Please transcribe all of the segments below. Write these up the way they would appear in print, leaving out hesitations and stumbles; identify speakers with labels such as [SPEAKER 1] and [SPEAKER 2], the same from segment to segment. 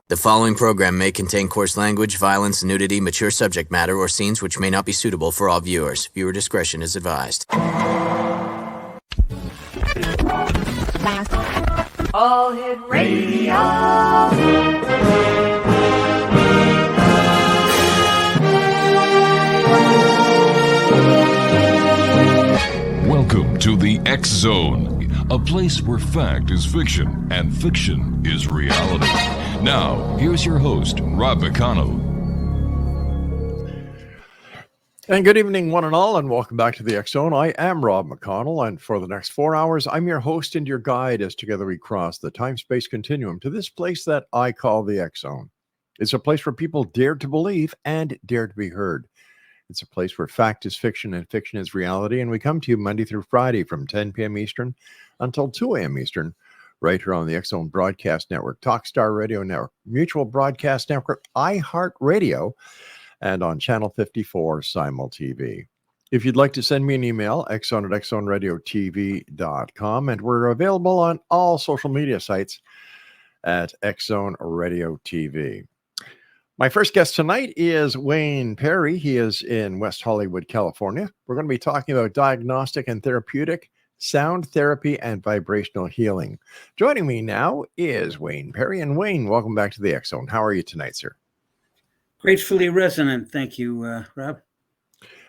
[SPEAKER 1] The following program may contain coarse language, violence, nudity, mature subject matter, or scenes which may not be suitable for all viewers. Viewer discretion is advised.
[SPEAKER 2] All Hit Radio.
[SPEAKER 3] Welcome to the X Zone, a place where fact is fiction and fiction is reality. Now, here's your host, Rob McConnell.
[SPEAKER 4] And good evening, one and all, and welcome back to the X Zone. I am Rob McConnell, and for the next 4 hours, I'm your host and your guide as together we cross the time-space continuum to this place that I call the X Zone. It's a place where people dare to believe and dare to be heard. It's a place where fact is fiction and fiction is reality, and we come to you Monday through Friday from 10 p.m. Eastern until 2 a.m. Eastern, right here on the X Zone Broadcast Network, Talkstar Radio Network, Mutual Broadcast Network, iHeartRadio, and on Channel 54 Simul TV. If you'd like to send me an email, xzone@xzoneradiotv.com, and we're available on all social media sites at Xzone Radio TV. My first guest tonight is Wayne Perry. He is in West Hollywood, California. We're going to be talking about diagnostic and therapeutic, sound therapy, and vibrational healing. Joining me now is Wayne Perry. And Wayne, welcome back to the X Zone. How are you tonight, sir?
[SPEAKER 5] Gratefully resonant. Thank you, Rob.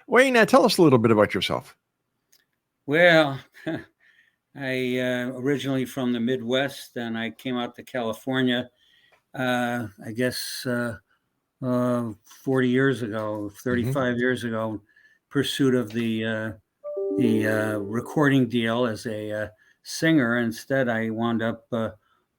[SPEAKER 4] Wayne, tell us a little bit about yourself.
[SPEAKER 5] Well, I originally from the Midwest, and I came out to California, I guess 40 years ago, 35 years ago, in pursuit of the recording deal as a singer. Instead, I wound up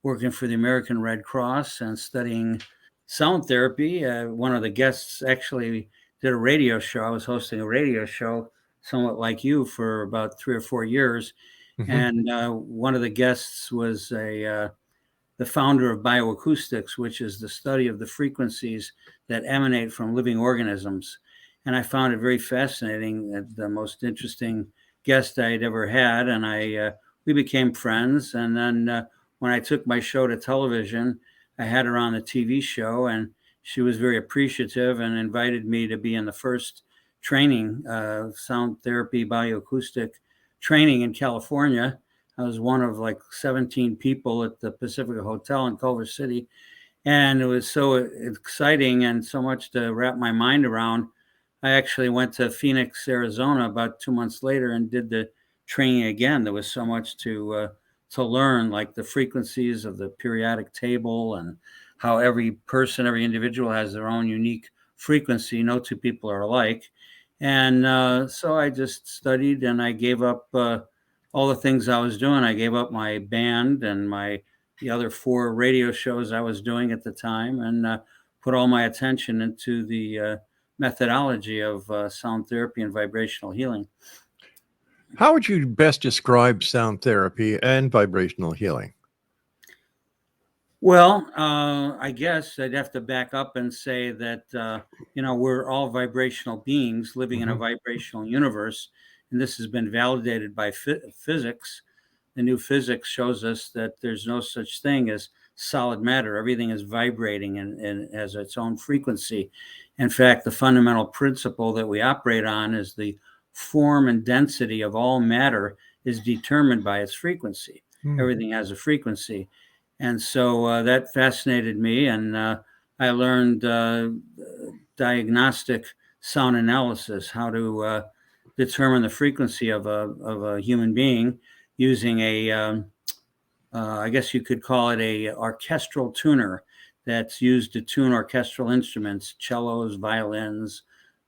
[SPEAKER 5] working for the American Red Cross and studying sound therapy. One of the guests actually did a radio show. I was hosting a radio show, somewhat like you, for about 3 or 4 years. Mm-hmm. And one of the guests was the founder of bioacoustics, which is the study of the frequencies that emanate from living organisms. And I found it very fascinating, the most interesting guest I had ever had. And we became friends. And then when I took my show to television, I had her on the TV show, and she was very appreciative and invited me to be in the first training, sound therapy, bioacoustic training in California. I was one of like 17 people at the Pacifica Hotel in Culver City. And it was so exciting and so much to wrap my mind around. I actually went to Phoenix, Arizona about 2 months later and did the training again. There was so much to learn, like the frequencies of the periodic table and how every person, every individual has their own unique frequency. No two people are alike. And so I just studied, and I gave up all the things I was doing. I gave up my band and the other 4 radio shows I was doing at the time, and put all my attention into the methodology of sound therapy and vibrational healing.
[SPEAKER 4] How would you best describe sound therapy and vibrational healing?
[SPEAKER 5] Well, I guess I'd have to back up and say that, we're all vibrational beings living in a vibrational universe. And this has been validated by physics. The new physics shows us that there's no such thing as solid matter. Everything is vibrating and has its own frequency. In fact, the fundamental principle that we operate on is the form and density of all matter is determined by its frequency. Everything has a frequency. And so that fascinated me. And I learned diagnostic sound analysis, how to determine the frequency of a human being using I guess you could call it a orchestral tuner that's used to tune orchestral instruments, cellos, violins,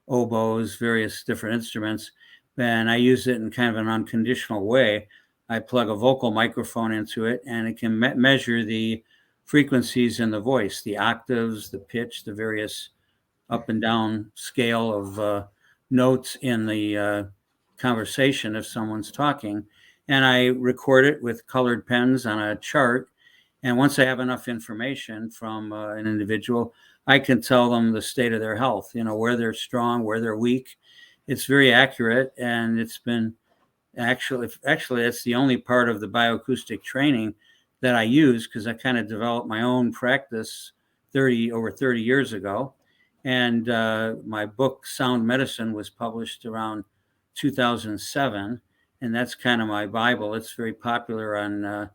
[SPEAKER 5] oboes, various different instruments. And I use it in kind of an unconditional way. I plug a vocal microphone into it, and it can measure the frequencies in the voice, the octaves, the pitch, the various up and down scale of notes in the conversation if someone's talking. And I record it with colored pens on a chart. And once I have enough information from an individual, I can tell them the state of their health, where they're strong, where they're weak. It's very accurate, and it's been actually it's the only part of the bioacoustic training that I use, because I kind of developed my own practice over 30 years ago. And my book, Sound Medicine, was published around 2007. And that's kind of my Bible. It's very popular on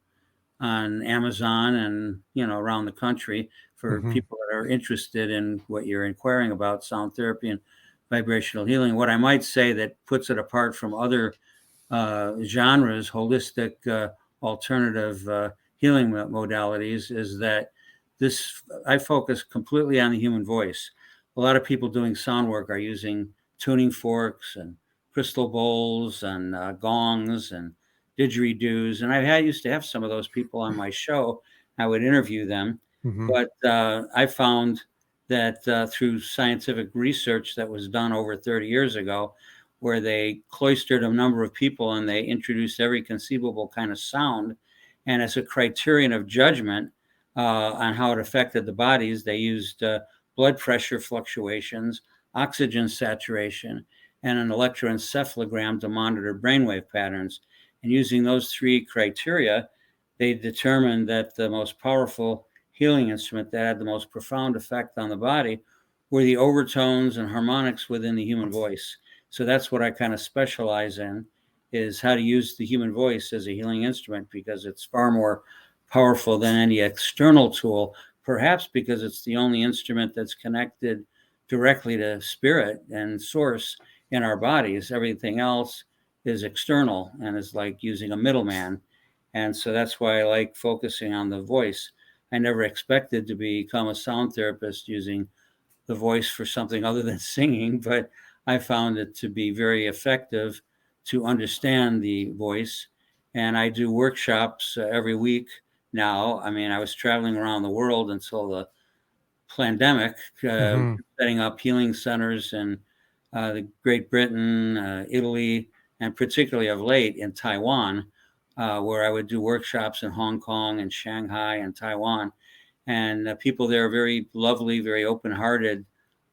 [SPEAKER 5] Amazon and, around the country for
[SPEAKER 4] Mm-hmm.
[SPEAKER 5] people that are interested in what you're inquiring about, sound therapy and vibrational healing. What I might say that puts it apart from other genres, holistic, alternative healing modalities, is that I focus completely on the human voice. A lot of people doing sound work are using tuning forks and crystal bowls and gongs and didgeridoos. And I used to have some of those people on my show. I would interview them.
[SPEAKER 4] Mm-hmm.
[SPEAKER 5] But I found that through scientific research that was done over 30 years ago, where they cloistered a number of people and they introduced every conceivable kind of sound. And as a criterion of judgment on how it affected the bodies, they used blood pressure fluctuations, oxygen saturation, and an electroencephalogram to monitor brainwave patterns. And using those three criteria, they determined that the most powerful healing instrument that had the most profound effect on the body were the overtones and harmonics within the human voice. So that's what I kind of specialize in, is how to use the human voice as a healing instrument, because it's far more powerful than any external tool, perhaps because it's the only instrument that's connected directly to spirit and source in our bodies. Everything else is external and is like using a middleman. And so that's why I like focusing on the voice. I never expected to become a sound therapist using the voice for something other than singing, but I found it to be very effective to understand the voice. And I do workshops every week now. I mean, I was traveling around the world until the pandemic,
[SPEAKER 4] Mm-hmm.
[SPEAKER 5] setting up healing centers in the Great Britain, Italy, and particularly of late in Taiwan, where I would do workshops in Hong Kong and Shanghai and Taiwan. And people there are very lovely, very open-hearted,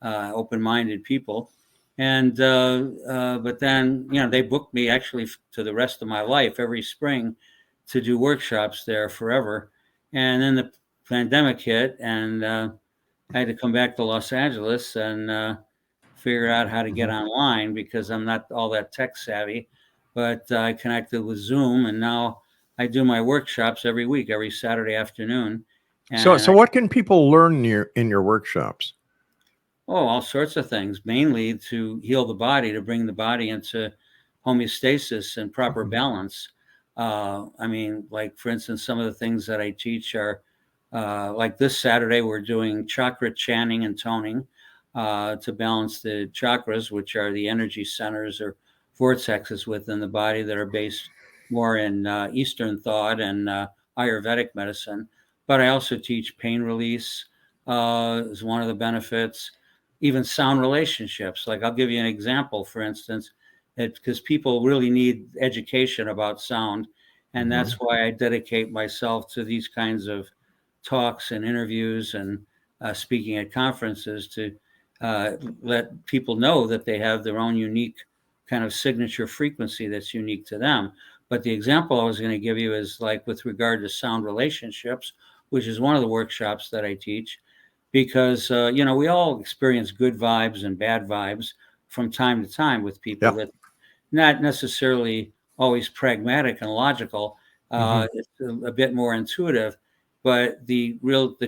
[SPEAKER 5] open-minded people. And but then, they booked me actually to the rest of my life every spring to do workshops there forever. And then the pandemic hit, and I had to come back to Los Angeles and figure out how to get
[SPEAKER 4] Mm-hmm.
[SPEAKER 5] online, because I'm not all that tech savvy. But I connected with Zoom, and now I do my workshops every week, every Saturday afternoon. And
[SPEAKER 4] So what can people learn in your workshops?
[SPEAKER 5] all sorts of things, mainly to heal the body, to bring the body into homeostasis and proper
[SPEAKER 4] Mm-hmm.
[SPEAKER 5] balance. I mean, like, for instance, some of the things that I teach are like this Saturday, we're doing chakra chanting and toning to balance the chakras, which are the energy centers or vortexes within the body that are based more in Eastern thought and Ayurvedic medicine. But I also teach pain release is one of the benefits, even sound relationships. Like, I'll give you an example, for instance, because people really need education about sound. And
[SPEAKER 4] Mm-hmm.
[SPEAKER 5] that's why I dedicate myself to these kinds of talks and interviews and speaking at conferences to let people know that they have their own unique kind of signature frequency that's unique to them. But the example I was going to give you is like with regard to sound relationships, which is one of the workshops that I teach, because we all experience good vibes and bad vibes from time to time with people
[SPEAKER 4] Yeah.
[SPEAKER 5] that not necessarily always pragmatic and logical.
[SPEAKER 4] Mm-hmm.
[SPEAKER 5] It's a bit more intuitive, but the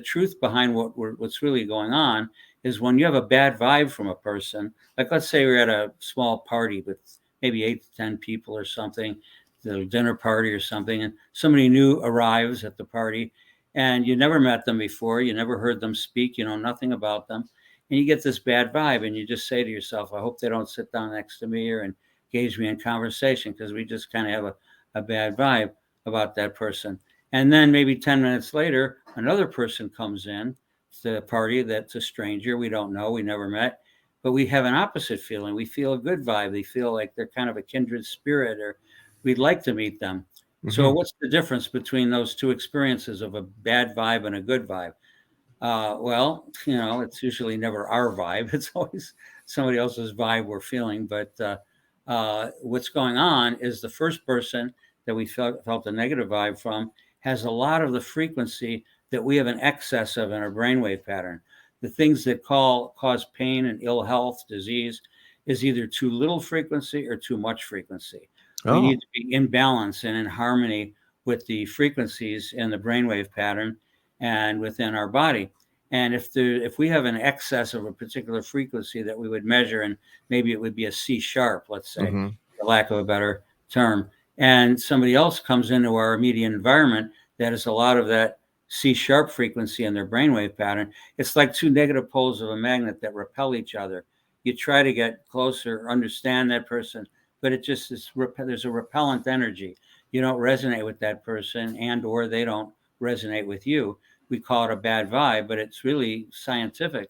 [SPEAKER 5] truth behind what's really going on is when you have a bad vibe from a person. Like, let's say we're at a small party with maybe 8 to 10 people or something, the dinner party or something, and somebody new arrives at the party, and you never met them before, you never heard them speak, you know nothing about them, and you get this bad vibe, and you just say to yourself, I hope they don't sit down next to me or engage me in conversation, because we just kind of have a bad vibe about that person. And then maybe 10 minutes later, another person comes in to the party that's a stranger. We don't know, we never met, but we have an opposite feeling. We feel a good vibe. They feel like they're kind of a kindred spirit, or we'd like to meet them. So
[SPEAKER 4] Mm-hmm.
[SPEAKER 5] what's the difference between those two experiences of a bad vibe and a good vibe? Well, it's usually never our vibe. It's always somebody else's vibe we're feeling. But what's going on is the first person that we felt a negative vibe from has a lot of the frequency that we have an excess of in our brainwave pattern. The things that cause pain and ill health, disease, is either too little frequency or too much frequency. We need to be in balance and in harmony with the frequencies in the brainwave pattern and within our body. And if we have an excess of a particular frequency that we would measure, and maybe it would be a C sharp, let's say, for lack of a better term, and somebody else comes into our immediate environment that is a lot of that C sharp frequency in their brainwave pattern, it's like two negative poles of a magnet that repel each other. You try to get closer, understand that person, but it just is, there's a repellent energy. You don't resonate with that person, and or they don't resonate with you. We call it a bad vibe, but it's really scientific.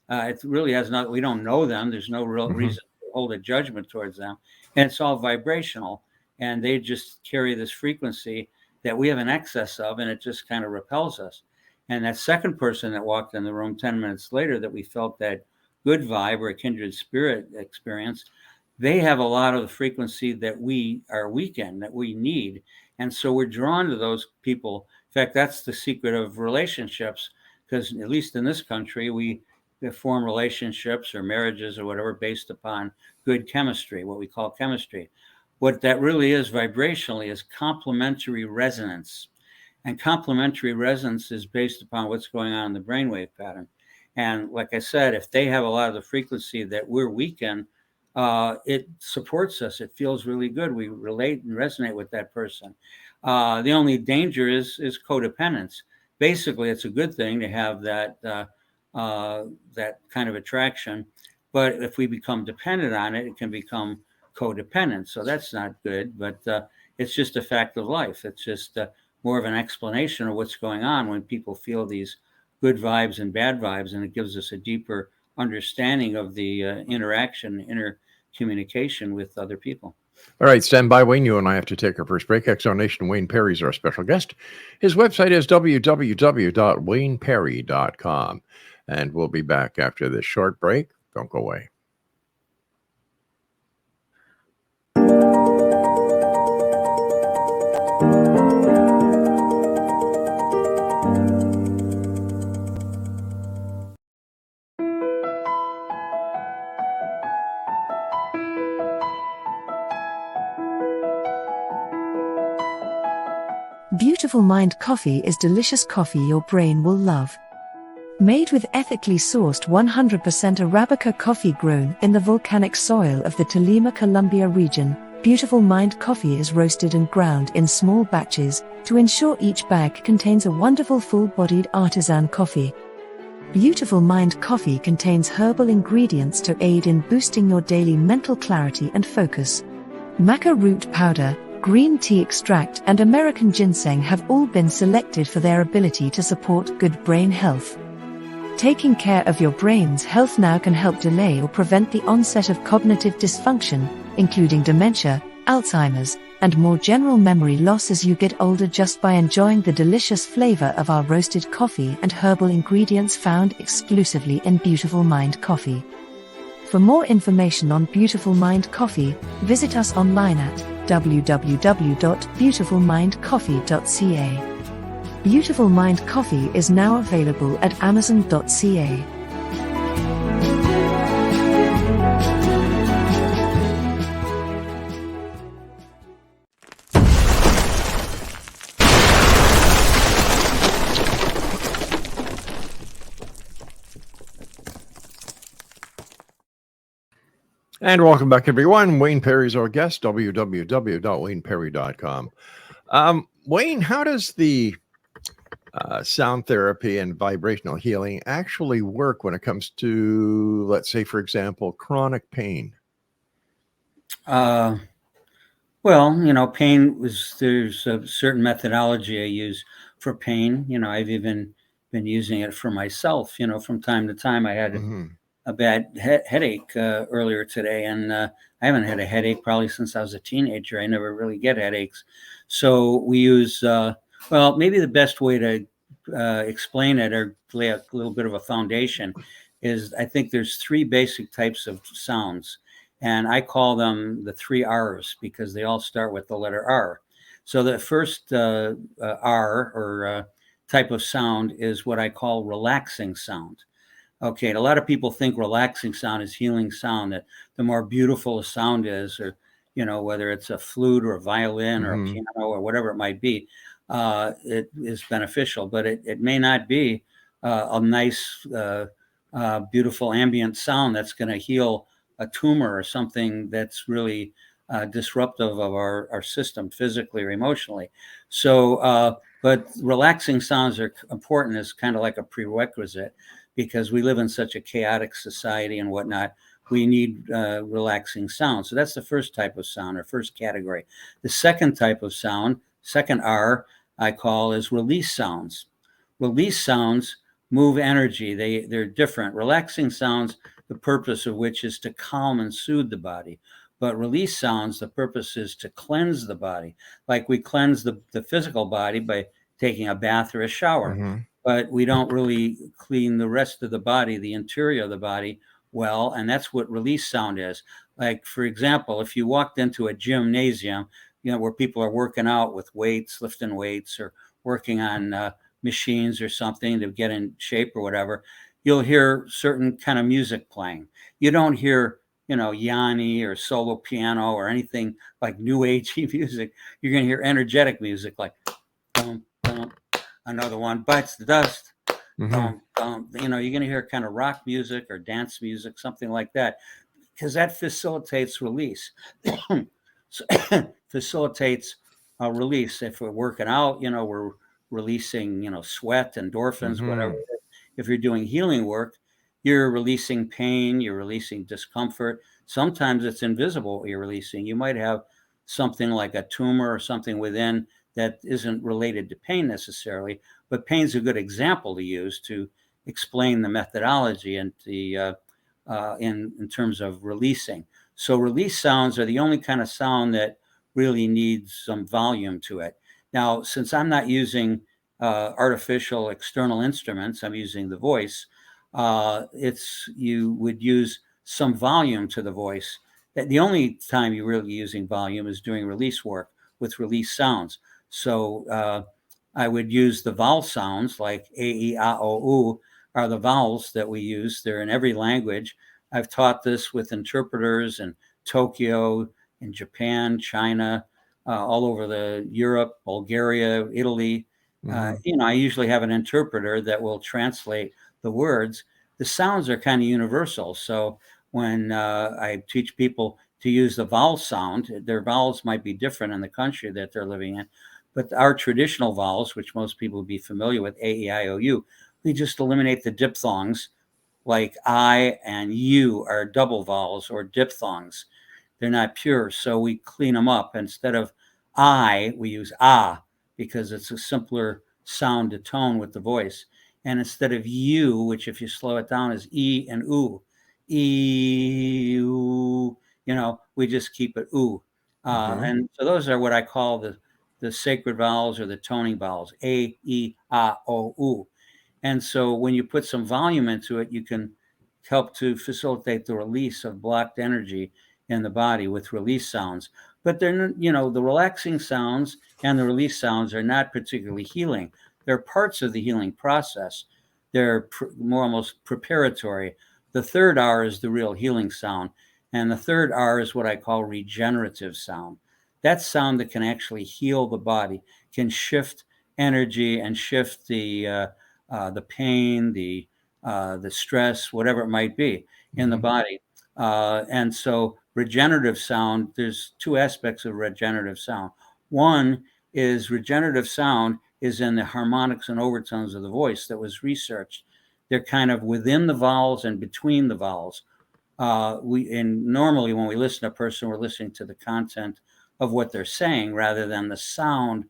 [SPEAKER 5] It really has not, we don't know them. There's no real reason to hold a judgment towards them. And it's all vibrational. And they just carry this frequency that we have an excess of, and it just kind of repels us. And that second person that walked in the room 10 minutes later that we felt that good vibe or a kindred spirit experience, they have a lot of the frequency that we are weak in, that we need. And so we're drawn to those people. In fact, that's the secret of relationships, because at least in this country, we form relationships or marriages or whatever based upon good chemistry, what we call chemistry. What that really is vibrationally is complementary resonance. And complementary resonance is based upon what's going on in the brainwave pattern. And like I said, if they have a lot of the frequency that we're weak in, it supports us. It feels really good. We relate and resonate with that person. The only danger is codependence. Basically, it's a good thing to have that that kind of attraction, but if we become dependent on it, it can become codependent. So that's not good. But it's just a fact of life. It's just more of an explanation of what's going on when people feel these good vibes and bad vibes, and it gives us a deeper understanding of the interaction, inner communication with other people.
[SPEAKER 4] All right, stand by, Wayne. You and I have to take our first break. Exonation Wayne Perry's our special guest. His website is www.wayneperry.com. And we'll be back after this short break. Don't go away.
[SPEAKER 6] Beautiful Mind Coffee is delicious coffee your brain will love. Made with ethically sourced 100% Arabica coffee grown in the volcanic soil of the Tolima Columbia region, Beautiful Mind Coffee is roasted and ground in small batches to ensure each bag contains a wonderful full-bodied artisan coffee. Beautiful Mind Coffee contains herbal ingredients to aid in boosting your daily mental clarity and focus. Maca root powder, green tea extract and American ginseng have all been selected for their ability to support good brain health. Taking care of your brain's health now can help delay or prevent the onset of cognitive dysfunction, including dementia, Alzheimer's, and more general memory loss as you get older, just by enjoying the delicious flavor of our roasted coffee and herbal ingredients found exclusively in Beautiful Mind Coffee. For more information on Beautiful Mind Coffee, visit us online at www.beautifulmindcoffee.ca. Beautiful Mind Coffee is now available at amazon.ca.
[SPEAKER 4] And welcome back, everyone. Wayne Perry's our guest, www.wayneperry.com. Wayne, how does the sound therapy and vibrational healing actually work when it comes to, let's say, for example, chronic pain?
[SPEAKER 5] Well, pain there's a certain methodology I use for pain. I've even been using it for myself. From time to time, I had a bad headache earlier today, and I haven't had a headache probably since I was a teenager. I never really get headaches. So we use, maybe the best way to explain it or lay a little bit of a foundation is, I think there's three basic types of sounds, and I call them the 3 R's because they all start with the letter R. So the first R or type of sound is what I call relaxing sound. Okay, and a lot of people think relaxing sound is healing sound, that the more beautiful a sound is, or, whether it's a flute or a violin or a piano or whatever it might be, it is beneficial, but it may not be a nice, beautiful ambient sound that's going to heal a tumor or something that's really disruptive of our system physically or emotionally. So, but relaxing sounds are important as kind of like a prerequisite, because we live in such a chaotic society and whatnot. We need relaxing sound. So that's the first type of sound, or first category. The second type of sound, second R, I call, is release sounds. Release sounds move energy. They're different. Relaxing sounds, the purpose of which is to calm and soothe the body. But release sounds, the purpose is to cleanse the body. Like we cleanse the physical body by taking a bath or a shower. But we don't really clean the rest of the body, the interior of the body, well. And that's what release sound is. Like, for example, if you walked into a gymnasium, where people are working out with weights, lifting weights, or working on machines or something to get in shape or whatever, you'll hear certain kind of music playing. You don't hear, Yanni or solo piano or anything like new agey music. You're going to hear energetic music like dum, dum. Another one bites the dust. Dum, dum. You're going to hear kind of rock music or dance music, something like that, because that facilitates release. So, facilitates release. If we're working out, we're releasing, sweat, endorphins, whatever. If you're doing healing work, you're releasing pain, you're releasing discomfort. Sometimes it's invisible what you're releasing. You might have something like a tumor or something within that isn't related to pain necessarily, but pain's a good example to use to explain the methodology and the in terms of releasing. So release sounds are the only kind of sound that really needs some volume to it. Now, since I'm not using artificial external instruments, I'm using the voice. You would use some volume to the voice. The only time you're really using volume is doing release work with release sounds. So I would use the vowel sounds like A, E, A, O, U are the vowels that we use. They're in every language. I've taught this with interpreters in Tokyo, in Japan, China, all over the Europe, Bulgaria, Italy. I usually have an interpreter that will translate the words. The sounds are kind of universal. So when I teach people to use the vowel sound, their vowels might be different in the country that they're living in. But our traditional vowels, which most people would be familiar with, A, E, I, O, U, we just eliminate the diphthongs, like I and U are double vowels or diphthongs. They're not pure, so we clean them up. Instead of I, we use ah, because it's a simpler sound to tone with the voice. And instead of U, which if you slow it down is E and U, E, U, we just keep it U. And so those are what I call the sacred vowels or the toning vowels, A, E, A, O, U. And so when you put some volume into it, you can help to facilitate the release of blocked energy in the body with release sounds. But they're, the relaxing sounds and the release sounds are not particularly healing. They're parts of the healing process. They're more almost preparatory. The third R is the real healing sound. And the third R is what I call regenerative sound. That sound that can actually heal the body, can shift energy and shift the pain, the stress, whatever it might be in the body. And so regenerative sound, there's two aspects of regenerative sound. One is regenerative sound is in the harmonics and overtones of the voice that was researched. They're kind of within the vowels and between the vowels. Normally when we listen to a person, we're listening to the content of what they're saying rather than the sound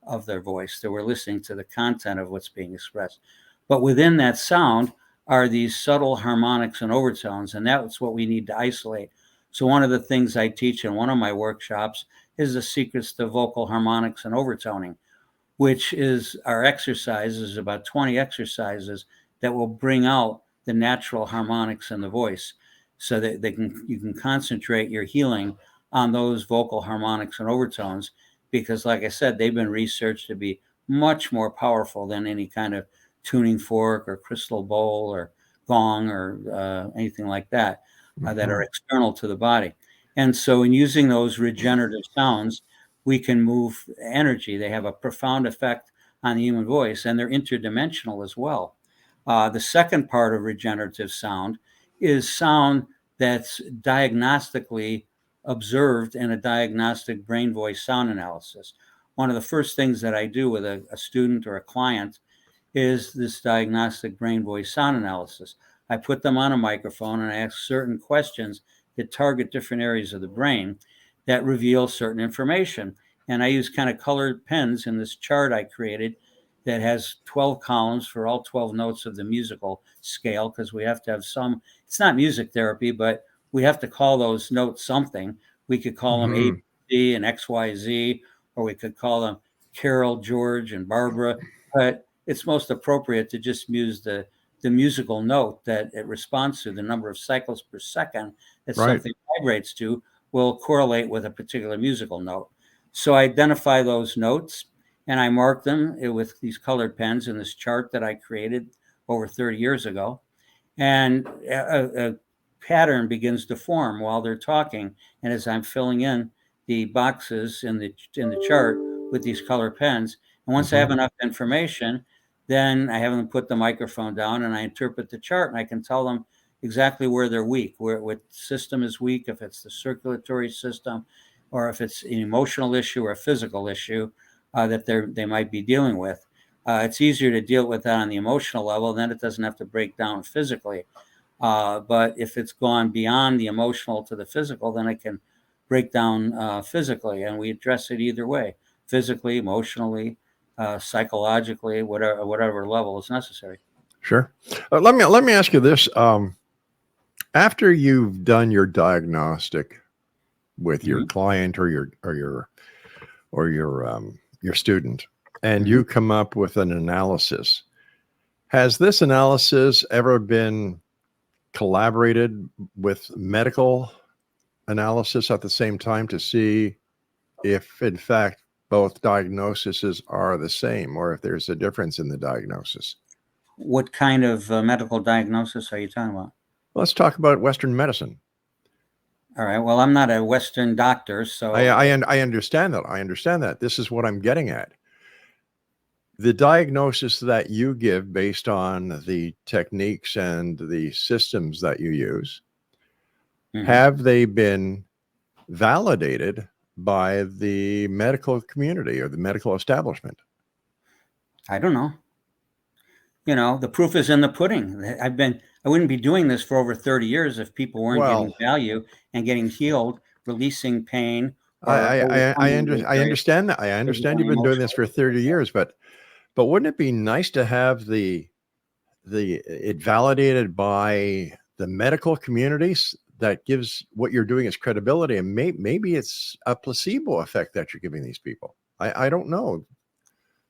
[SPEAKER 5] of their voice, that we're listening to the content of what's being expressed. But within that sound are these subtle harmonics and overtones, and that's what we need to isolate. So one of the things I teach in one of my workshops is the secrets to vocal harmonics and overtoning, which is our exercises, about 20 exercises that will bring out the natural harmonics in the voice so that you can concentrate your healing on those vocal harmonics and overtones, because like I said, they've been researched to be much more powerful than any kind of tuning fork or crystal bowl or gong or anything like that that are external to the body. And so in using those regenerative sounds, we can move energy. They have a profound effect on the human voice, and they're interdimensional as well. The second part of regenerative sound is sound that's diagnostically observed in a diagnostic brain voice sound analysis. One of the first things that I do with a student or a client is this diagnostic brain voice sound analysis. I put them on a microphone and I ask certain questions that target different areas of the brain that reveal certain information. And I use kind of colored pens in this chart I created that has 12 columns for all 12 notes of the musical scale, because we have to have some, it's not music therapy, but we have to call those notes something. We could call them A, B, C, and X, Y, Z, or we could call them Carol, George, and Barbara. But it's most appropriate to just use the musical note that it responds to. The number of cycles per second that something vibrates to will correlate with a particular musical note. So I identify those notes and I mark them with these colored pens in this chart that I created over 30 years ago. And a pattern begins to form while they're talking. And as I'm filling in the boxes in the chart with these colored pens, and once I have enough information, then I have them put the microphone down and I interpret the chart, and I can tell them exactly where they're weak, what system is weak, if it's the circulatory system, or if it's an emotional issue or a physical issue that they might be dealing with. It's easier to deal with that on the emotional level, then it doesn't have to break down physically. But if it's gone beyond the emotional to the physical, then it can break down physically, and we address it either way: physically, emotionally, psychologically, whatever level is necessary.
[SPEAKER 4] Sure. Let me ask you this: after you've done your diagnostic with your client or your student, and you come up with an analysis, has this analysis ever been collaborated with medical analysis at the same time to see if, in fact, both diagnoses are the same, or if there's a difference in the diagnosis?
[SPEAKER 5] What kind of medical diagnosis are you talking about?
[SPEAKER 4] Let's talk about Western medicine.
[SPEAKER 5] All right. Well, I'm not a Western doctor, so
[SPEAKER 4] I understand that. I understand that. This is what I'm getting at. The diagnosis that you give based on the techniques and the systems that you use, have they been validated by the medical community or the medical establishment?
[SPEAKER 5] I don't know. You know, the proof is in the pudding. I wouldn't be doing this for over 30 years if people weren't getting value and getting healed, releasing pain.
[SPEAKER 4] I understand that. I understand you've been doing this for 30 years, but wouldn't it be nice to have it validated by the medical communities? That gives what you're doing is credibility, and maybe it's a placebo effect that you're giving these people. I don't know.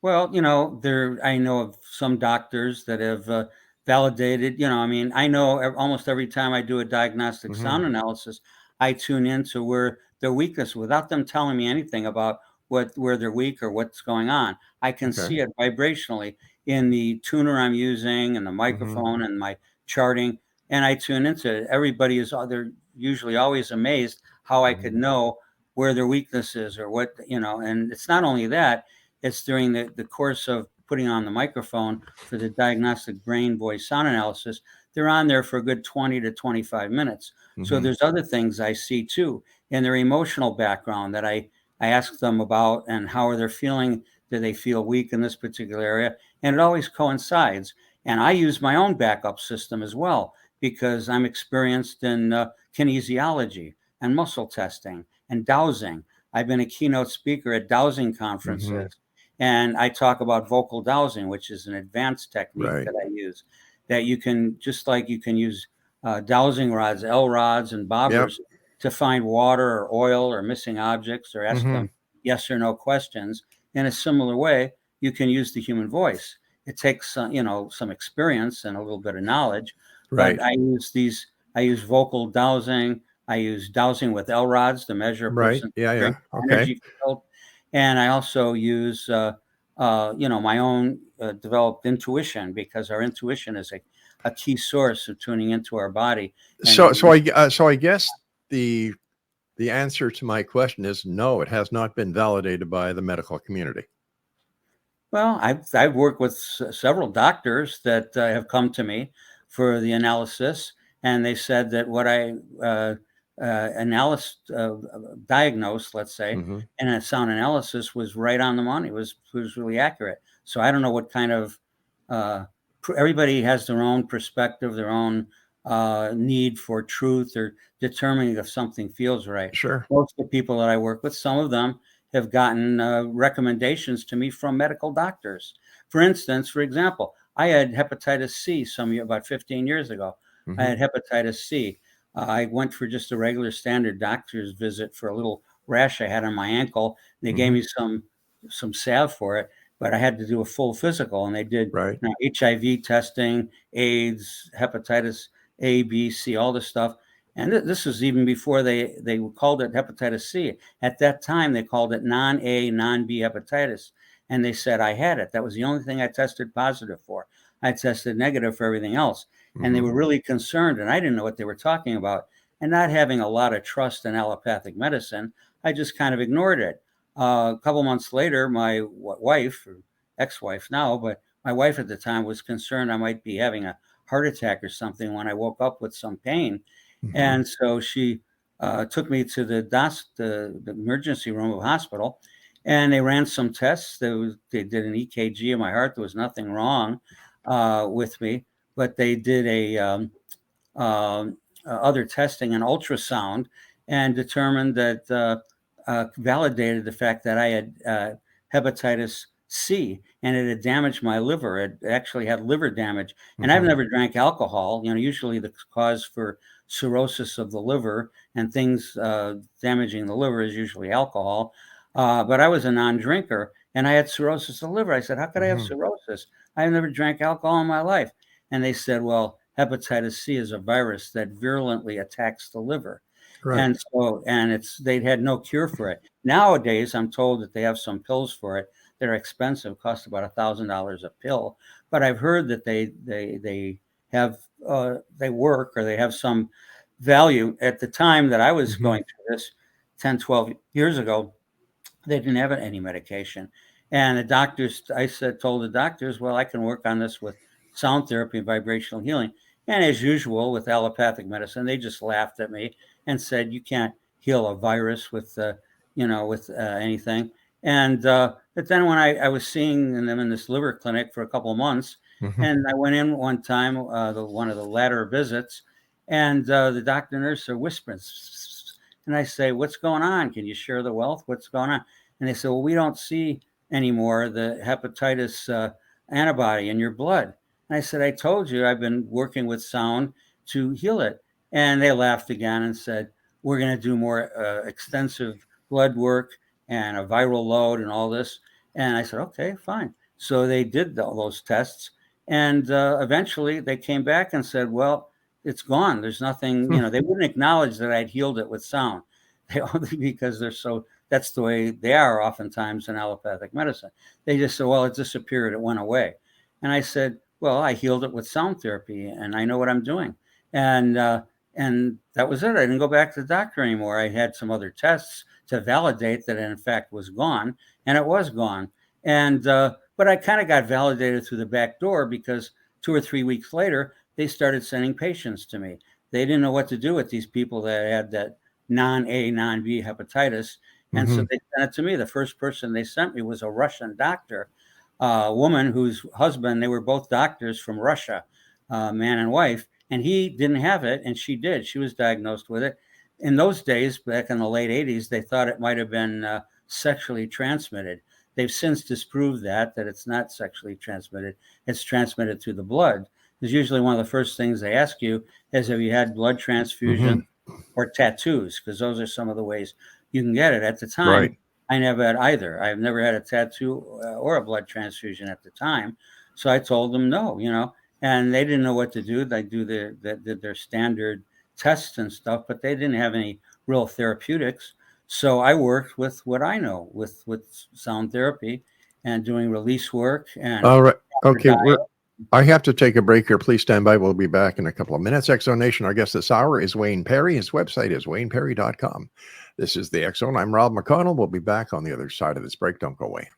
[SPEAKER 5] Well, you know, I know of some doctors that have validated, you know, I mean, I know almost every time I do a diagnostic sound analysis, I tune into where their weakness without them telling me anything about where they're weak or what's going on. I can see it vibrationally in the tuner I'm using and the microphone and my charting, and I tune into it. Everybody they're usually always amazed how I could know where their weakness is or what, you know, and it's not only that, it's during the course of putting on the microphone for the diagnostic brain voice sound analysis. They're on there for a good 20 to 25 minutes. So there's other things I see too in their emotional background that I ask them about, and how are they feeling? Do they feel weak in this particular area? And it always coincides. And I use my own backup system as well, because I'm experienced in kinesiology and muscle testing and dowsing. I've been a keynote speaker at dowsing conferences. And I talk about vocal dowsing, which is an advanced technique that I use, that you can, just like you can use dowsing rods, L rods and bobbers to find water or oil or missing objects, or ask them yes or no questions. In a similar way, you can use the human voice. It takes some experience and a little bit of knowledge. But I use vocal dowsing. I use dowsing with L rods to measure a person's energy field. And I also use my own developed intuition, because our intuition is a key source of tuning into our body.
[SPEAKER 4] So I guess the answer to my question is no, it has not been validated by the medical community.
[SPEAKER 5] Well, I've worked with several doctors that have come to me for the analysis, and they said that what I diagnosed, let's say,
[SPEAKER 4] Mm-hmm.
[SPEAKER 5] in a sound analysis was right on the money. Was really accurate. So I don't know what kind of everybody has their own perspective, their own need for truth or determining if something feels right.
[SPEAKER 4] Sure.
[SPEAKER 5] Most of the people that I work with, some of them have gotten recommendations to me from medical doctors. For instance, for example, I had hepatitis C about 15 years ago.
[SPEAKER 4] Mm-hmm.
[SPEAKER 5] I had hepatitis C. I went for just a regular standard doctor's visit for a little rash I had on my ankle. They gave me some salve for it, but I had to do a full physical, and they did
[SPEAKER 4] Right.
[SPEAKER 5] HIV testing, AIDS, hepatitis A, B, C, all this stuff. And this was even before they called it hepatitis C. At that time, they called it non-A, non-B hepatitis. And they said I had it. That was the only thing I tested positive for. I tested negative for everything else. And they
[SPEAKER 4] Mm-hmm.
[SPEAKER 5] were really concerned, and I didn't know what they were talking about. And not having a lot of trust in allopathic medicine, I just kind of ignored it. A couple months later, my wife, or ex-wife now, but my wife at the time, was concerned I might be having a heart attack or something when I woke up with some pain.
[SPEAKER 4] Mm-hmm.
[SPEAKER 5] And so she took me to the emergency room of the hospital, and they ran some tests. They did an EKG of my heart. There was nothing wrong with me, but they did other testing, an ultrasound, and determined that validated the fact that I had hepatitis C, and it had damaged my liver. It actually had liver damage. And I've never drank alcohol. Usually the cause for cirrhosis of the liver and things damaging the liver is usually alcohol. But I was a non-drinker, and I had cirrhosis of the liver. I said, how could I have cirrhosis? I've never drank alcohol in my life. And they said, well, hepatitis C is a virus that virulently attacks the liver.
[SPEAKER 4] Right.
[SPEAKER 5] And so, they had no cure for it. Nowadays, I'm told that they have some pills for it. They're expensive, cost about $1,000 a pill. But I've heard that they have they work, or they have some value. At the time that I was going through this 10, 12 years ago, they didn't have any medication. And the doctors, told the doctors, well, I can work on this with sound therapy and vibrational healing. And as usual with allopathic medicine, they just laughed at me and said, you can't heal a virus with anything. And but then when I was seeing them in this liver clinic for a couple of months, and I went in one time, one of the latter visits, and the doctor and nurse are whispering, and I say, what's going on? Can you share the wealth? What's going on? And they say, well, we don't see anymore the hepatitis antibody in your blood. And I said, I told you I've been working with sound to heal it. And they laughed again and said, we're going to do more extensive blood work and a viral load and all this. And I said, okay, fine. So they did all those tests. And eventually they came back and said, well, it's gone. There's nothing, they wouldn't acknowledge that I'd healed it with sound. They only, because that's the way they are oftentimes in allopathic medicine. They just said, well, it disappeared. It went away. And I said, well, I healed it with sound therapy, and I know what I'm doing. And that was it. I didn't go back to the doctor anymore. I had some other tests to validate that it in fact was gone, and it was gone. And but I kind of got validated through the back door, because 2 or 3 weeks later, they started sending patients to me. They didn't know what to do with these people that had that non-A, non-B hepatitis. And so they sent it to me. The first person they sent me was a Russian doctor, a woman whose husband, they were both doctors from Russia, man and wife, and he didn't have it, and she did. She was diagnosed with it. In those days, back in the late 80s, they thought it might have been sexually transmitted. They've since disproved that it's not sexually transmitted. It's transmitted through the blood. Because usually one of the first things they ask you is, have you had blood transfusion or tattoos? Because those are some of the ways you can get it. At the time,
[SPEAKER 4] Right.
[SPEAKER 5] I never had either. I've never had a tattoo or a blood transfusion at the time. So I told them no, and they didn't know what to do. They did their standard tests and stuff, but they didn't have any real therapeutics. So I worked with what I know with sound therapy. and doing release work. And
[SPEAKER 4] All right. Okay.
[SPEAKER 5] diet.
[SPEAKER 4] I have to take a break here. Please stand by. We'll be back in a couple of minutes. X Zone Nation, our guest this hour is Wayne Perry. His website is wayneperry.com. This is the X Zone. I'm Rob McConnell. We'll be back on the other side of this break. Don't go away.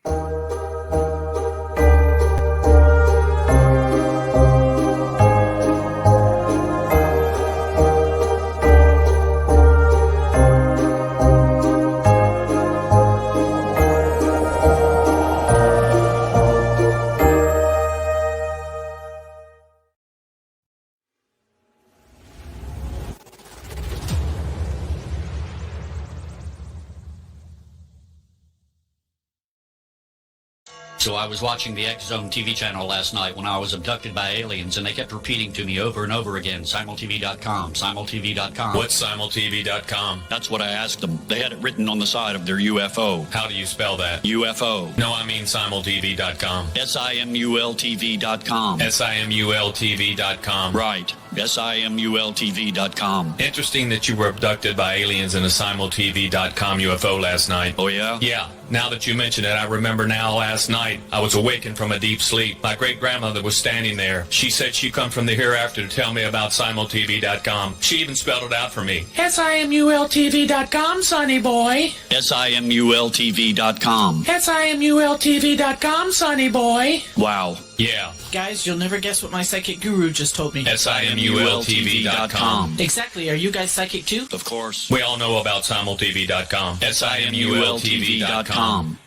[SPEAKER 7] So I was watching the X Zone TV channel last night when I was abducted by aliens, and they kept repeating to me over and over again, simultv.com, simultv.com.
[SPEAKER 8] What's simultv.com?
[SPEAKER 7] That's what I asked them. They had it written on the side of their UFO.
[SPEAKER 8] How do you spell that?
[SPEAKER 7] UFO.
[SPEAKER 8] No, I mean simultv.com.
[SPEAKER 7] simultv.com.
[SPEAKER 8] simultv.com.
[SPEAKER 7] Right. simultv.com.
[SPEAKER 8] Interesting that you were abducted by aliens in a simultv.com UFO last night.
[SPEAKER 7] Oh, yeah?
[SPEAKER 8] Yeah. Now that you mention it, I remember now last night I was awakened from a deep sleep. My great-grandmother was standing there. She said she come from the hereafter to tell me about simultv.com. She even spelled it out for me.
[SPEAKER 9] simultv.com, sonny boy.
[SPEAKER 7] simultv.com.
[SPEAKER 9] simultv.com, sonny boy.
[SPEAKER 7] Wow.
[SPEAKER 8] Yeah.
[SPEAKER 9] Guys, you'll never guess what my psychic guru just told me.
[SPEAKER 8] simultv.com.
[SPEAKER 9] Exactly. Are you guys psychic too?
[SPEAKER 7] Of course.
[SPEAKER 8] We all know about simultv.com. simultv.com.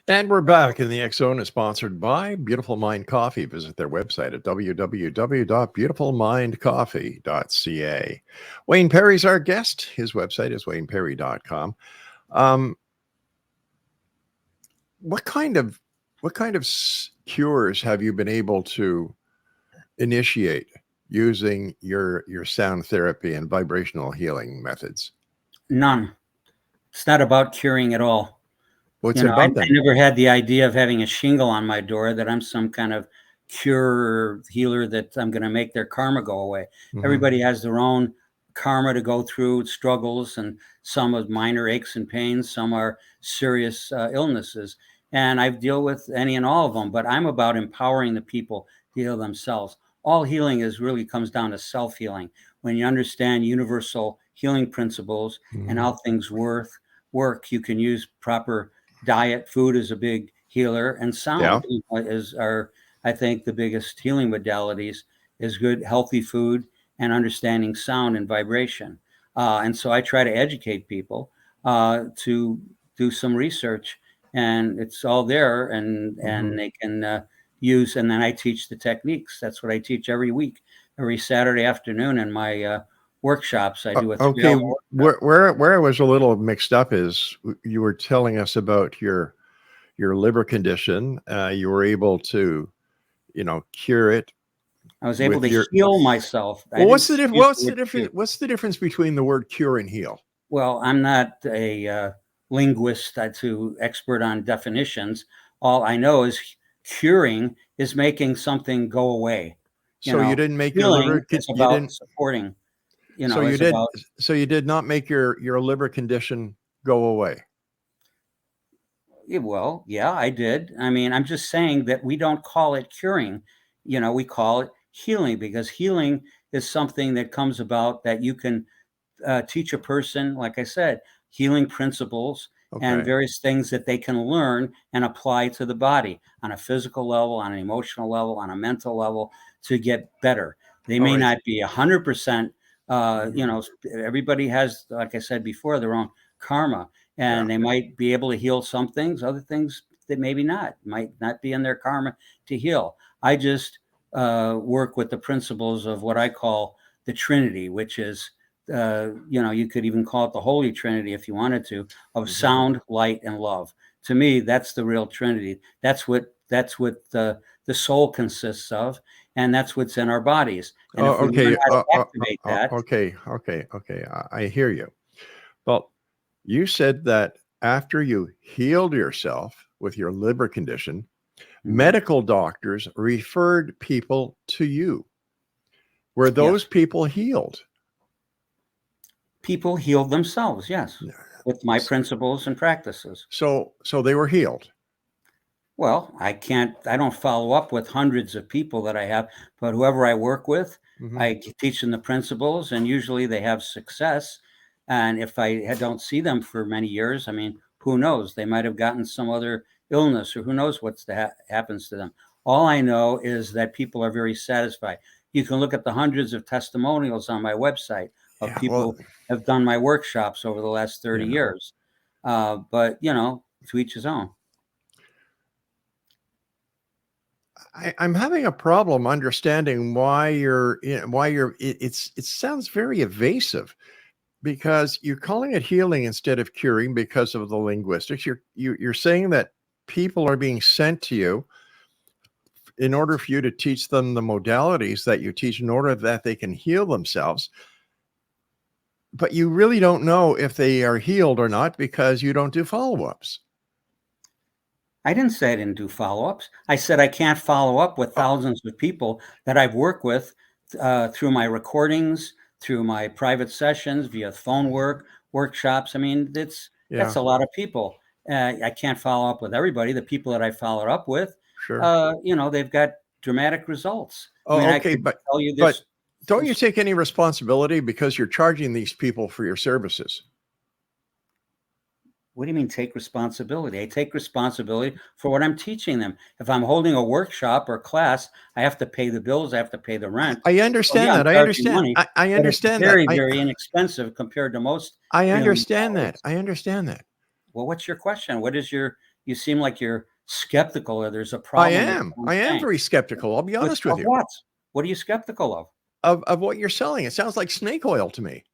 [SPEAKER 4] And we're back, and the X Zone is sponsored by Beautiful Mind Coffee. Visit their website at www.beautifulmindcoffee.ca. Wayne Perry's our guest. His website is wayneperry.com. What kind of cures have you been able to initiate using your sound therapy and vibrational healing methods?
[SPEAKER 5] None. It's not about curing at all.
[SPEAKER 4] What's it about then?
[SPEAKER 5] I never had the idea of having a shingle on my door that I'm some kind of cure healer that I'm going to make their karma go away. Mm-hmm. Everybody has their own karma to go through, struggles, and some of minor aches and pains, some are serious illnesses. And I deal with any and all of them, but I'm about empowering the people to heal themselves. All healing really comes down to self-healing. When you understand universal healing principles and how things work, you can use proper diet. Food is a big healer, and sound are, I think, the biggest healing modalities is good, healthy food and understanding sound and vibration. And so I try to educate people to do some research, and it's all there, and they can use, and then I teach the techniques. That's what I teach every week, every Saturday afternoon in my workshops. I do a 3-hour workshop.
[SPEAKER 4] Where I was a little mixed up is you were telling us about your liver condition. You were able to, cure it.
[SPEAKER 5] I was able to heal myself.
[SPEAKER 4] Well, what's the difference between the word cure and heal?
[SPEAKER 5] Well, I'm not a linguist to expert on definitions. All I know is curing is making something go away.
[SPEAKER 4] So you didn't make your liver.
[SPEAKER 5] It's about supporting.
[SPEAKER 4] So you did not make your liver condition go away.
[SPEAKER 5] Well, yeah, I did. I mean, I'm just saying that we don't call it curing. We call it healing, because healing is something that comes about that you can teach a person, like I said, healing principles and various things that they can learn and apply to the body on a physical level, on an emotional level, on a mental level to get better. They may not be 100%. Everybody has, like I said before, their own karma, and they might be able to heal some things, other things that maybe might not be in their karma to heal. I just work with the principles of what I call the Trinity, which is, you could even call it the Holy Trinity if you wanted to, of sound, light, and love. To me, that's the real Trinity. That's what the soul consists of, and that's what's in our bodies. And if we learn how to activate that.
[SPEAKER 4] Okay. I hear you. Well, You said that after you healed yourself with your liver condition, medical doctors referred people to you. Were those people healed?
[SPEAKER 5] People healed themselves, yes, with my principles and practices.
[SPEAKER 4] So they were healed.
[SPEAKER 5] Well, I don't follow up with hundreds of people that I have, but whoever I work with, I teach them the principles, and usually they have success. And if I don't see them for many years, I mean, who knows? They might have gotten some other illness, or who knows what happens to them. All I know is that people are very satisfied. You can look at the hundreds of testimonials on my website of people who have done my workshops over the last 30 years. But, to each his own.
[SPEAKER 4] I'm having a problem understanding it sounds very evasive, because you're calling it healing instead of curing because of the linguistics. You're saying that people are being sent to you in order for you to teach them the modalities that you teach in order that they can heal themselves. But you really don't know if they are healed or not because you don't do follow-ups.
[SPEAKER 5] I didn't say I didn't do follow-ups. I said I can't follow up with thousands of people that I've worked with through my recordings, through my private sessions, via phone workshops. I mean, that's a lot of people. I can't follow up with everybody. The people that I followed up with, they've got dramatic results.
[SPEAKER 4] Oh,
[SPEAKER 5] I mean,
[SPEAKER 4] okay,
[SPEAKER 5] I could tell you this.
[SPEAKER 4] but don't you take any responsibility because you're charging these people for your services?
[SPEAKER 5] What do you mean take responsibility? I take responsibility for what I'm teaching them. If I'm holding a workshop or class, I have to pay the bills. I have to pay the rent.
[SPEAKER 4] I understand that. I understand.
[SPEAKER 5] Money,
[SPEAKER 4] I understand
[SPEAKER 5] very,
[SPEAKER 4] that.
[SPEAKER 5] Very inexpensive compared to most.
[SPEAKER 4] I understand that. I understand that.
[SPEAKER 5] Well, what's your question? What is you seem like you're skeptical or there's a problem.
[SPEAKER 4] I am very skeptical. I'll be honest with you.
[SPEAKER 5] What are you skeptical of?
[SPEAKER 4] Of what you're selling. It sounds like snake oil to me.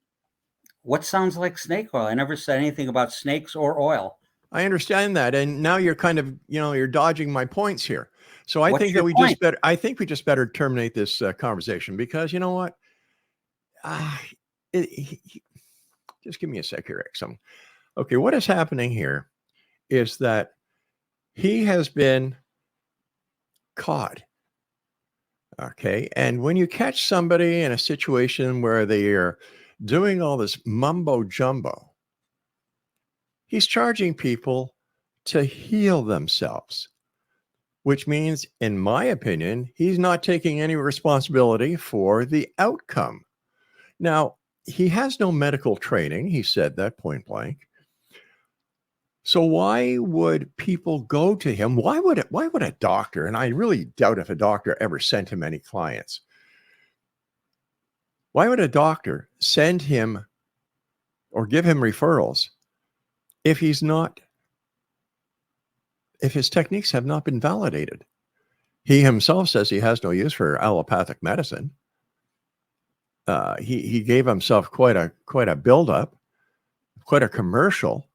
[SPEAKER 5] What sounds like snake oil? I never said anything about snakes or oil.
[SPEAKER 4] I understand that. And now you're kind of, you're dodging my points here. So I think we just better terminate this conversation, because you know what? Just give me a sec here, X. Okay, what is happening here is that he has been caught. Okay. And when you catch somebody in a situation where they are doing all this mumbo jumbo, he's charging people to heal themselves, which means, in my opinion, he's not taking any responsibility for the outcome. Now, he has no medical training. He said that point blank. So why would people go to him? Why would a doctor, and I really doubt if a doctor ever sent him any clients, why would a doctor send him or give him referrals if his techniques have not been validated? He himself says he has no use for allopathic medicine. He gave himself quite a buildup, quite a commercial.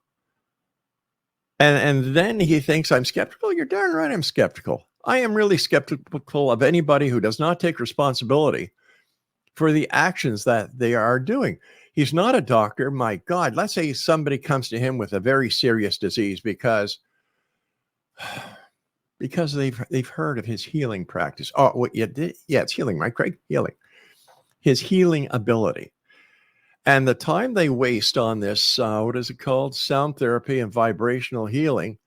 [SPEAKER 4] And then he thinks I'm skeptical. You're darn right I'm skeptical. I am really skeptical of anybody who does not take responsibility for the actions that they are doing. He's not a doctor. My God, let's say somebody comes to him with a very serious disease because they've heard of his healing practice. Oh, what you did? Yeah, it's healing, right, Craig? Healing. His healing ability. And the time they waste on this, what is it called? Sound therapy and vibrational healing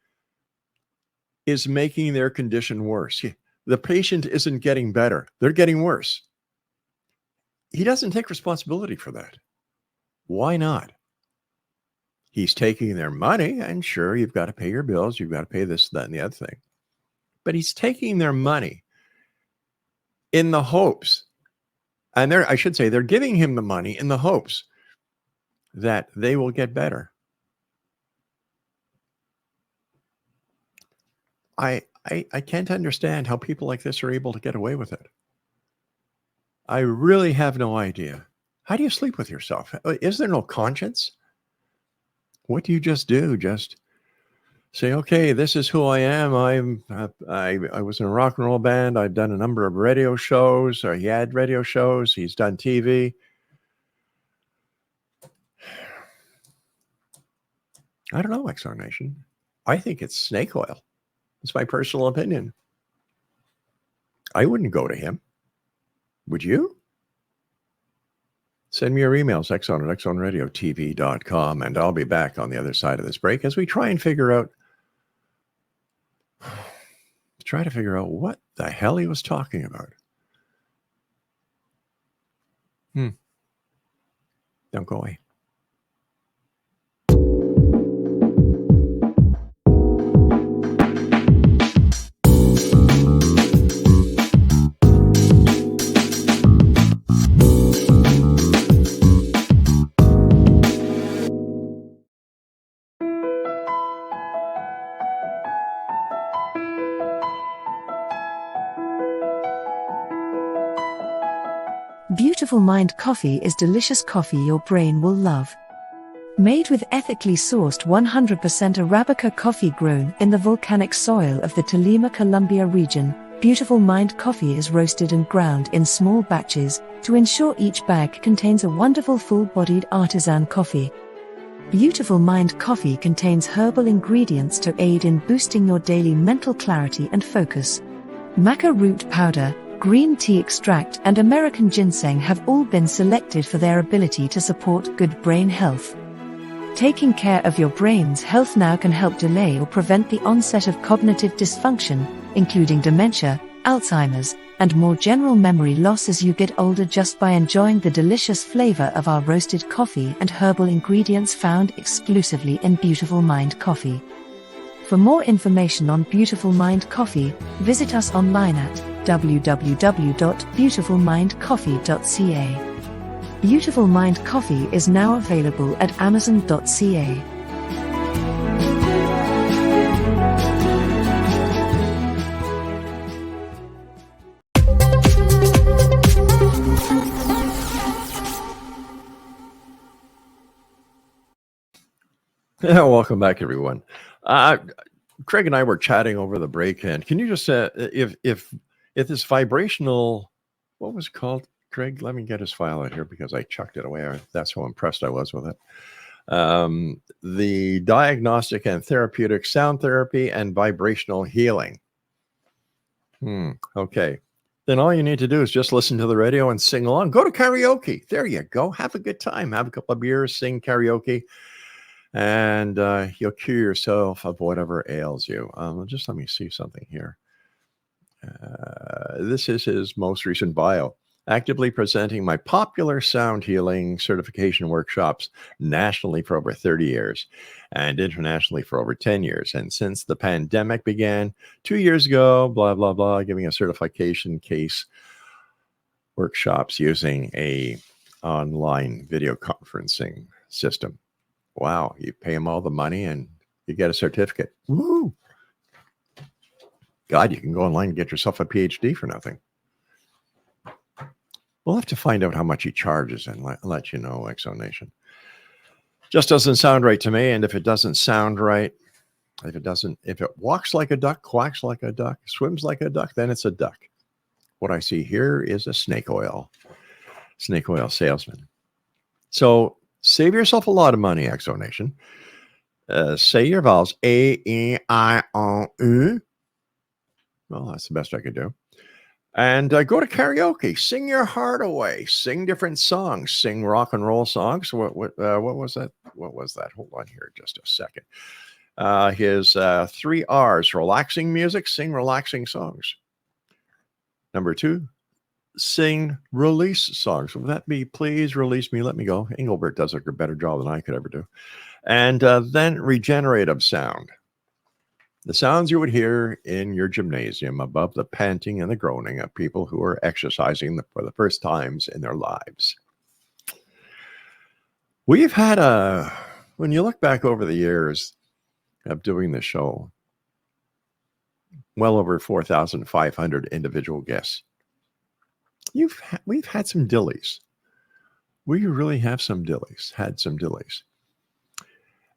[SPEAKER 4] is making their condition worse. The patient isn't getting better. They're getting worse. He doesn't take responsibility for that. Why not? He's taking their money, and sure, you've got to pay your bills. You've got to pay this, that, and the other thing. But he's taking their money in the hopes, and they're giving him the money in the hopes that they will get better. I can't understand how people like this are able to get away with it. I really have no idea. How do you sleep with yourself? Is there no conscience? What do you just do? Just say, okay, this is who I am. I was in a rock and roll band. I've done a number of radio shows. Or he had radio shows. He's done TV. I don't know, XR Nation. I think it's snake oil. It's my personal opinion. I wouldn't go to him. Would you? Send me your emails, xzone at xzoneradiotv.com, and I'll be back on the other side of this break as we try to figure out what the hell he was talking about. Don't go away.
[SPEAKER 6] Beautiful Mind Coffee is delicious coffee your brain will love. Made with ethically sourced 100% Arabica coffee grown in the volcanic soil of the Tolima Columbia region, Beautiful Mind Coffee is roasted and ground in small batches to ensure each bag contains a wonderful full-bodied artisan coffee. Beautiful Mind Coffee contains herbal ingredients to aid in boosting your daily mental clarity and focus. Maca root powder, green tea extract and American ginseng have all been selected for their ability to support good brain health. Taking care of your brain's health now can help delay or prevent the onset of cognitive dysfunction, including dementia, Alzheimer's, and more general memory loss as you get older just by enjoying the delicious flavor of our roasted coffee and herbal ingredients found exclusively in Beautiful Mind Coffee. For more information on Beautiful Mind Coffee, visit us online at www.beautifulmindcoffee.ca. Beautiful Mind Coffee is now available at amazon.ca.
[SPEAKER 4] Welcome back, everyone. Craig and I were chatting over the break, and can you just if this vibrational, what was it called, Craig? Let me get his file out here because I chucked it away. That's how impressed I was with it. The diagnostic and therapeutic sound therapy and vibrational healing. Okay. Then all you need to do is just listen to the radio and sing along. Go to karaoke. There you go. Have a good time. Have a couple of beers, sing karaoke. And you'll cure yourself of whatever ails you. Just let me see something here. This is his most recent bio. Actively presenting my popular sound healing certification workshops nationally for over 30 years and internationally for over 10 years. And since the pandemic began 2 years ago, blah, blah, blah, giving a certification case workshops using a online video conferencing system. Wow, you pay them all the money and you get a certificate. Woo! God, you can go online and get yourself a PhD for nothing. We'll have to find out how much he charges and let you know, Exonation. Just doesn't sound right to me, and if it doesn't sound right, if it walks like a duck, quacks like a duck, swims like a duck, then it's a duck. What I see here is a snake oil salesman. So save yourself a lot of money, Exonation. Say your vowels, A, E, I, O, U. Well, that's the best I could do. And go to karaoke. Sing your heart away. Sing different songs. Sing rock and roll songs. What was that? What was that? Hold on here just a second. His 3 R's, relaxing music. Sing relaxing songs. Number 2, sing release songs. Would that be Please Release Me, Let Me Go? Engelbert does a better job than I could ever do. And then regenerative sound. The sounds you would hear in your gymnasium above the panting and the groaning of people who are exercising for the first times in their lives. We've had when you look back over the years of doing the show, well over 4,500 individual guests. We've had some dillies. We really have had some dillies.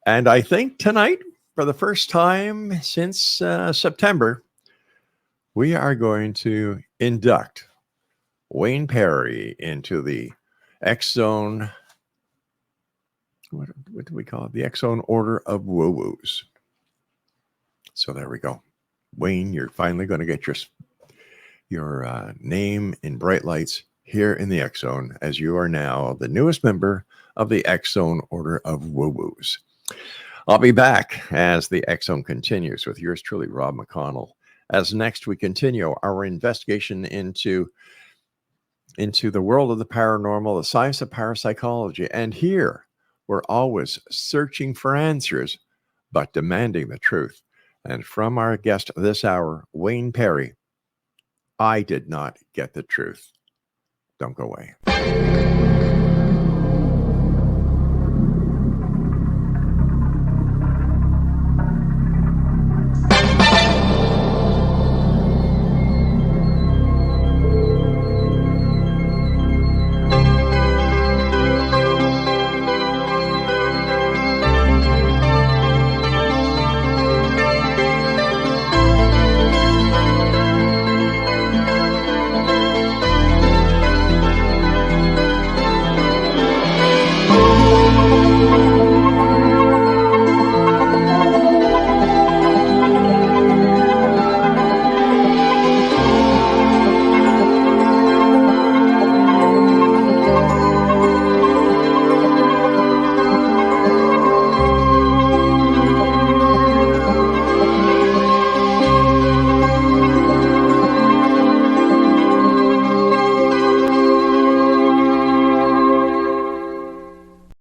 [SPEAKER 4] And I think tonight, for the first time since September, we are going to induct Wayne Perry into the X Zone what do we call it? The X Zone Order of Woo-Woos. So there we go. Wayne, you're finally going to get your name in bright lights here in the X Zone, as you are now the newest member of the X Zone Order of Woo-Woos. I'll be back as the X Zone continues with yours truly, Rob McConnell. As next we continue our investigation into the world of the paranormal, the science of parapsychology. And here we're always searching for answers, but demanding the truth. And from our guest this hour, Wayne Perry, I did not get the truth. Don't go away.